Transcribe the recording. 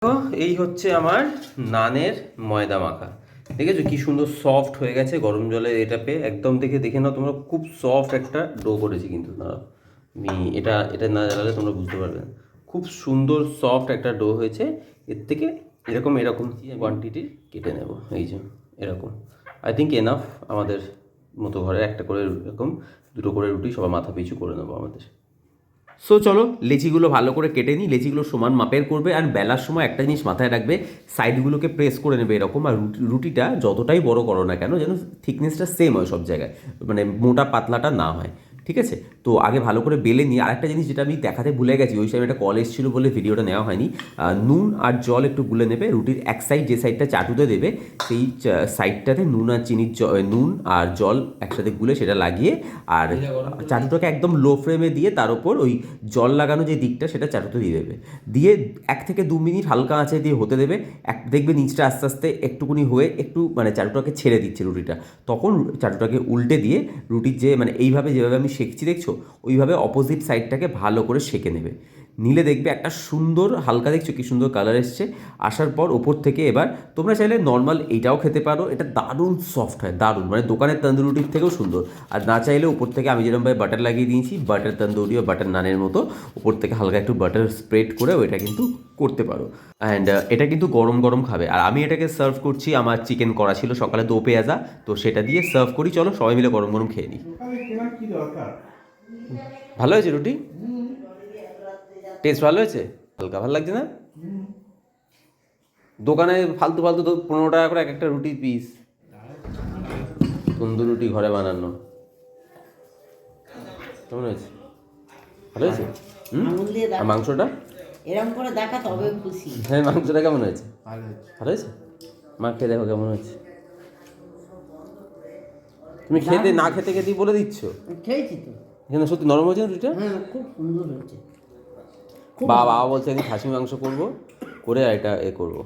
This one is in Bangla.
তো এই হচ্ছে আমার নানের ময়দা মাখা। দেখেছো কি সুন্দর সফট হয়ে গেছে গরম জলে এটা পেয়ে একদম। দেখে নাও তোমরা, খুব সফট একটা ডো করেছি কিন্তু। না আমি এটা এটা না জানালে তোমরা বুঝতে পারবে না। খুব সুন্দর সফট একটা ডো হয়েছে। এর থেকে এরকম এরকম কোয়ান্টিটি কেটে নেব। এই যে এরকম, আই থিঙ্ক এনাফ আমাদের মতো ঘরে একটা করে এরকম দুটো করে রুটি সবার মাথা পিছু করে নেবো আমাদের। সো চলো লেচিগুলো ভালো করে কেটে নিই। লেচিগুলো সমান মাপের করবে, আর বেলার সময় একটা জিনিস মাথায় রাখবে, সাইডগুলোকে প্রেস করে নেবে এরকম। আর রুটিটা যতটাই বড় করো না কেন যেন থিকনেসটা সেম হয় সব জায়গায়, মানে মোটা পাতলাটা না হয়, ঠিক আছে? তো আগে ভালো করে বেলে নিই। আরেকটা জিনিস যেটা আমি দেখাতে ভুলে গেছি, ওই সময় একটা কল এসেছিলো বলে ভিডিওটা নেওয়া হয়নি। নুন আর জল একটু গুলে নেবে। রুটির এক সাইড, যে সাইডটা চাটুতে দেবে সেই সাইডটাতে নুন আর নুন আর জল একসাথে গুলে সেটা লাগিয়ে, আর চাটুটাকে একদম লো ফ্লেমে দিয়ে তার উপর ওই জল লাগানো যে দিকটা সেটা চাটুতে দিয়ে দেবে। দিয়ে 1 থেকে 2 মিনিট হালকা আঁচে দিয়ে হতে দেবে। দেখবে নিচটা আস্তে আস্তে একটুকুনি হয়ে একটু মানে চাটুটাকে ছেড়ে দিচ্ছে রুটিটা। তখন চাটুটাকে উল্টে দিয়ে রুটির যে মানে এইভাবে যেভাবে আমি সেঁকছি দেখছো, ওইভাবে অপোজিট সাইডটাকে ভালো করে সেঁকে নেবে। নিলে দেখবে একটা সুন্দর হালকা, দেখছো কি সুন্দর কালার এসছে। আসার পর ওপর থেকে এবার তোমরা চাইলে নর্মাল এইটাও খেতে পারো। এটা দারুণ সফট হয়, দারুণ, মানে দোকানের তন্দুরি রুটির থেকেও সুন্দর। আর না চাইলে উপর থেকে আমি যেরকমভাবে বাটার লাগিয়ে দিয়েছি, বাটার তন্দুরি ও বাটার নানের মতো উপর থেকে হালকা একটু বাটার স্প্রেড করেও এটা কিন্তু করতে পারো। অ্যান্ড এটা কিন্তু গরম গরম খাবে। আর আমি এটাকে সার্ভ করছি, আমার চিকেন করা ছিল সকালে দো পেঁয়াজা, তো সেটা দিয়ে সার্ভ করি। চলো সবাই মিলে গরম গরম খেয়ে নিই। ভালো হয়েছে রুটি? টেস্ট ভালো হয়েছে? হালকা ভালো লাগছে না? দোকানে ফালতু ফালতু তো 15 টাকা করে এক একটা রুটি পিস। তন্দুর রুটি ঘরে বানানো। কেমন হয়েছে? ভালো হয়েছে? আর মাংসটা এরকম করে দেখা তবে খুশি। হ্যাঁ, মাংসটা কেমন হয়েছে? ভালো হয়েছে। মা খেয়ে দেখো কেমন হয়েছে। তুমি খেতে না খেতে খেতেই বলে দিচ্ছ। খেয়েছি তো। এখানে সত্যি নরম হয়েছে না রুটিটা? হ্যাঁ, খুব সুন্দর হয়েছে। বাবা বলছে আমি খাসি মাংস করবো, করে এটা করবো।